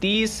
30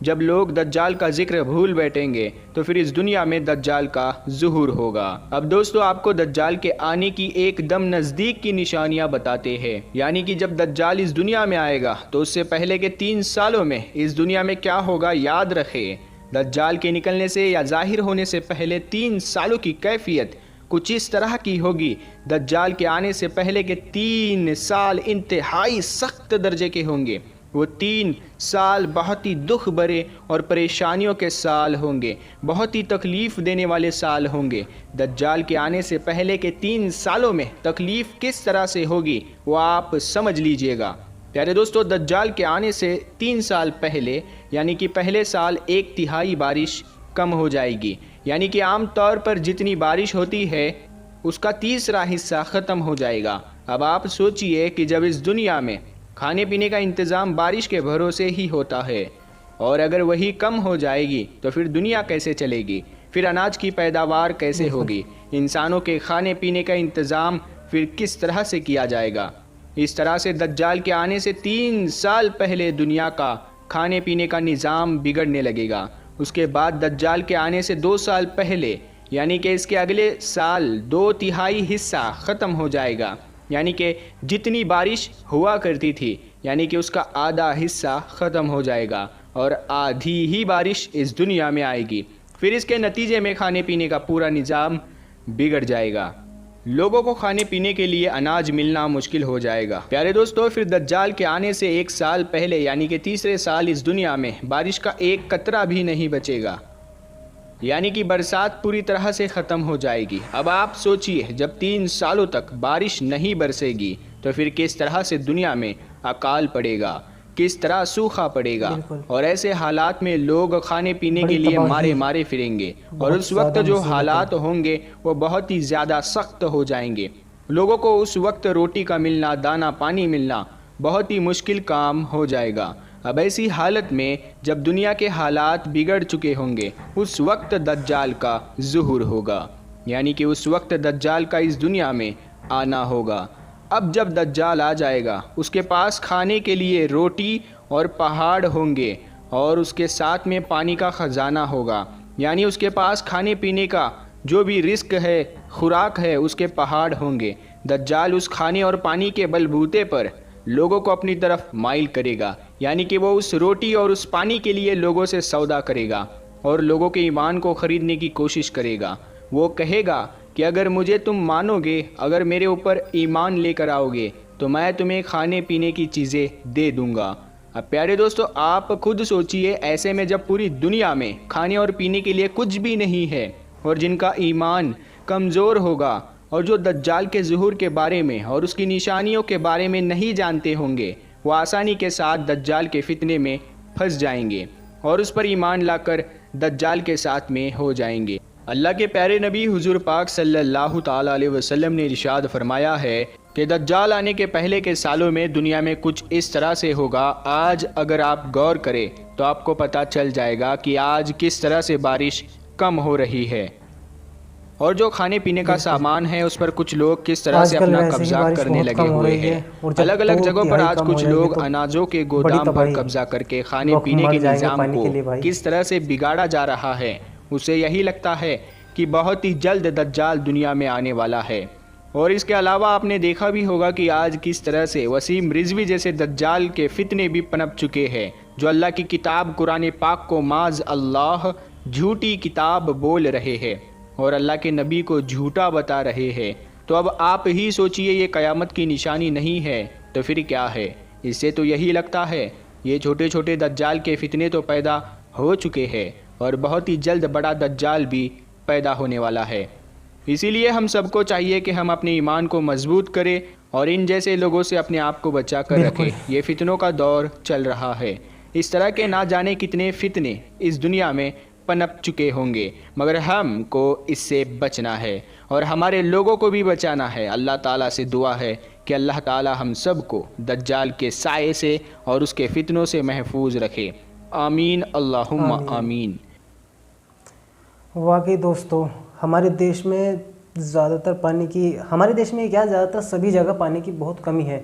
جب لوگ دجال کا ذکر بھول بیٹھیں گے تو پھر اس دنیا میں دجال کا ظہور ہوگا۔ اب دوستو آپ کو دجال کے آنے کی ایک دم نزدیک کی نشانیاں بتاتے ہیں، یعنی کہ جب دجال اس دنیا میں آئے گا تو اس سے پہلے کے 3 سالوں میں اس دنیا میں کیا ہوگا یاد رکھیں۔ دجال کے نکلنے سے یا ظاہر ہونے سے پہلے 3 سالوں کی کیفیت کچھ اس طرح کی ہوگی۔ دجال کے آنے سے پہلے کے 3 سال انتہائی سخت درجے کے ہوں گے۔ وہ 3 سال بہت ہی دکھ بھرے اور پریشانیوں کے سال ہوں گے، بہت ہی تکلیف دینے والے سال ہوں گے۔ دجال کے آنے سے پہلے کے 3 سالوں میں تکلیف کس طرح سے ہوگی وہ آپ سمجھ لیجئے گا۔ پیارے دوستو، دجال کے آنے سے 3 سال پہلے یعنی کہ پہلے سال 1/3 بارش کم ہو جائے گی، یعنی کہ عام طور پر جتنی بارش ہوتی ہے اس کا تیسرا حصہ ختم ہو جائے گا۔ اب آپ سوچئے کہ جب اس دنیا میں کھانے پینے کا انتظام بارش کے بھروسے ہی ہوتا ہے اور اگر وہی کم ہو جائے گی تو پھر دنیا کیسے چلے گی؟ پھر اناج کی پیداوار کیسے ہوگی؟ انسانوں کے کھانے پینے کا انتظام پھر کس طرح سے کیا جائے گا؟ اس طرح سے دجال کے آنے سے 3 سال پہلے دنیا کا کھانے پینے کا نظام بگڑنے لگے گا۔ اس کے بعد دجال کے آنے سے 2 سال پہلے یعنی کہ اس کے اگلے سال 2/3 حصہ ختم ہو جائے گا، یعنی کہ جتنی بارش ہوا کرتی تھی یعنی کہ اس کا آدھا حصہ ختم ہو جائے گا اور آدھی ہی بارش اس دنیا میں آئے گی۔ پھر اس کے نتیجے میں کھانے پینے کا پورا نظام بگڑ جائے گا، لوگوں کو کھانے پینے کے لیے اناج ملنا مشکل ہو جائے گا۔ پیارے دوستو، پھر دجال کے آنے سے 1 سال پہلے یعنی کہ تیسرے سال اس دنیا میں بارش کا ایک قطرہ بھی نہیں بچے گا، یعنی کہ برسات پوری طرح سے ختم ہو جائے گی۔ اب آپ سوچئے جب 3 سالوں تک بارش نہیں برسے گی تو پھر کس طرح سے دنیا میں اکال پڑے گا، کس طرح سوکھا پڑے گا، اور ایسے حالات میں لوگ کھانے پینے کے لیے مارے پھریں گے، اور اس وقت جو حالات ہوں گے وہ بہت ہی زیادہ سخت ہو جائیں گے۔ لوگوں کو اس وقت روٹی کا ملنا، دانہ پانی ملنا بہت ہی مشکل کام ہو جائے گا۔ اب ایسی حالت میں جب دنیا کے حالات بگڑ چکے ہوں گے اس وقت دجال کا ظہور ہوگا، یعنی کہ اس وقت دجال کا اس دنیا میں آنا ہوگا۔ اب جب دجال آ جائے گا اس کے پاس کھانے کے لیے روٹی اور پہاڑ ہوں گے اور اس کے ساتھ میں پانی کا خزانہ ہوگا، یعنی اس کے پاس کھانے پینے کا جو بھی رزق ہے، خوراک ہے، اس کے پہاڑ ہوں گے۔ دجال اس کھانے اور پانی کے بلبوتے پر لوگوں کو اپنی طرف مائل کرے گا، یعنی کہ وہ اس روٹی اور اس پانی کے لیے لوگوں سے سودا کرے گا اور لوگوں کے ایمان کو خریدنے کی کوشش کرے گا۔ وہ کہے گا کہ اگر مجھے تم مانو گے، اگر میرے اوپر ایمان لے کر آؤ گے تو میں تمہیں کھانے پینے کی چیزیں دے دوں گا۔ اب پیارے دوستو، آپ خود سوچئے ایسے میں جب پوری دنیا میں کھانے اور پینے کے لیے کچھ بھی نہیں ہے اور جن کا ایمان کمزور ہوگا اور جو دجال کے ظہور کے بارے میں اور اس کی نشانیوں کے بارے میں نہیں جانتے ہوں گے، وہ آسانی کے ساتھ دجال کے فتنے میں پھنس جائیں گے اور اس پر ایمان لا کر دجال کے ساتھ میں ہو جائیں گے۔ اللہ کے پیارے نبی حضور پاک صلی اللہ تعالیٰ علیہ وسلم نے ارشاد فرمایا ہے کہ دجال آنے کے پہلے کے سالوں میں دنیا میں کچھ اس طرح سے ہوگا۔ آج اگر آپ غور کریں تو آپ کو پتہ چل جائے گا کہ آج کس طرح سے بارش کم ہو رہی ہے اور جو کھانے پینے کا سامان ہے اس پر کچھ لوگ کس طرح سے اپنا قبضہ کرنے لگے ہوئے ہیں۔ الگ الگ جگہوں پر آج کچھ لوگ اناجوں کے گودام پر قبضہ کر کے کھانے پینے کے نظام کو کس طرح سے بگاڑا جا رہا ہے۔ اسے یہی لگتا ہے کہ بہت ہی جلد دجال دنیا میں آنے والا ہے۔ اور اس کے علاوہ آپ نے دیکھا بھی ہوگا کہ آج کس طرح سے وسیم رضوی جیسے دجال کے فتنے بھی پنپ چکے ہیں، جو اللہ کی کتاب قرآن پاک کو معاذ اللہ جھوٹی کتاب بول رہے ہیں اور اللہ کے نبی کو جھوٹا بتا رہے ہیں۔ تو اب آپ ہی سوچئے یہ قیامت کی نشانی نہیں ہے تو پھر کیا ہے؟ اس سے تو یہی لگتا ہے یہ چھوٹے چھوٹے دجال کے فتنے تو پیدا ہو چکے ہیں اور بہت ہی جلد بڑا دجال بھی پیدا ہونے والا ہے۔ اسی لیے ہم سب کو چاہیے کہ ہم اپنے ایمان کو مضبوط کریں اور ان جیسے لوگوں سے اپنے آپ کو بچا کر رکھیں۔ یہ فتنوں کا دور چل رہا ہے، اس طرح کے نہ جانے کتنے فتنے اس دنیا میں پنپ چکے ہوں گے، مگر ہم کو اس سے بچنا ہے اور ہمارے لوگوں کو بھی بچانا ہے۔ اللہ تعالیٰ سے دعا ہے کہ اللہ تعالیٰ ہم سب کو دجال کے سائے سے اور اس کے فتنوں سے محفوظ رکھے۔ آمین، اللہم آمین۔ واقعی دوستو، ہمارے دیش میں زیادہ تر سبھی جگہ پانی کی بہت کمی ہے،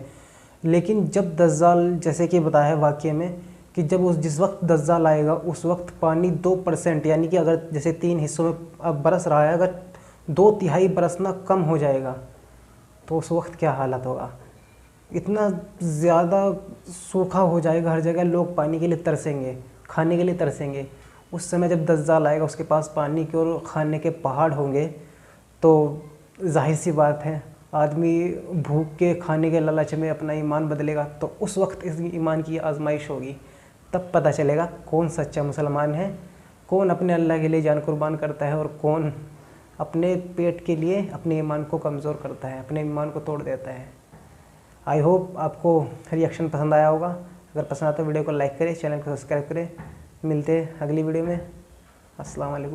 لیکن جب دجال جیسے کہ بتایا ہے واقعے میں کہ جس وقت دجال آئے گا اس وقت پانی 2%، یعنی کہ اگر جیسے 3 حصوں میں اب برس رہا ہے، اگر 2/3 برسنا کم ہو جائے گا تو اس وقت کیا حالت ہوگا؟ اتنا زیادہ سوکھا ہو جائے گا ہر جگہ، لوگ پانی کے لیے ترسیں گے، کھانے کے لیے ترسیں گے۔ اس سمے جب دجال آئے گا اس کے پاس پانی کے اور کھانے کے پہاڑ ہوں گے، تو ظاہر سی بات ہے آدمی بھوک کے کھانے کے لالچ میں اپنا ایمان بدلے گا، تو اس وقت اس ایمان کی آزمائش ہوگی۔ تب پتہ چلے گا کون سچا مسلمان ہے، کون اپنے اللہ کے لیے جان قربان کرتا ہے اور کون اپنے پیٹ کے لیے اپنے ایمان کو کمزور کرتا ہے، اپنے ایمان کو توڑ دیتا ہے۔ آئی ہوپ آپ کو ریئیکشن پسند آیا ہوگا۔ اگر پسند آتا ہے ویڈیو کو لائک کریں، چینل کو سبسکرائب کریں۔ ملتے ہیں اگلی ویڈیو میں۔ السلام علیکم۔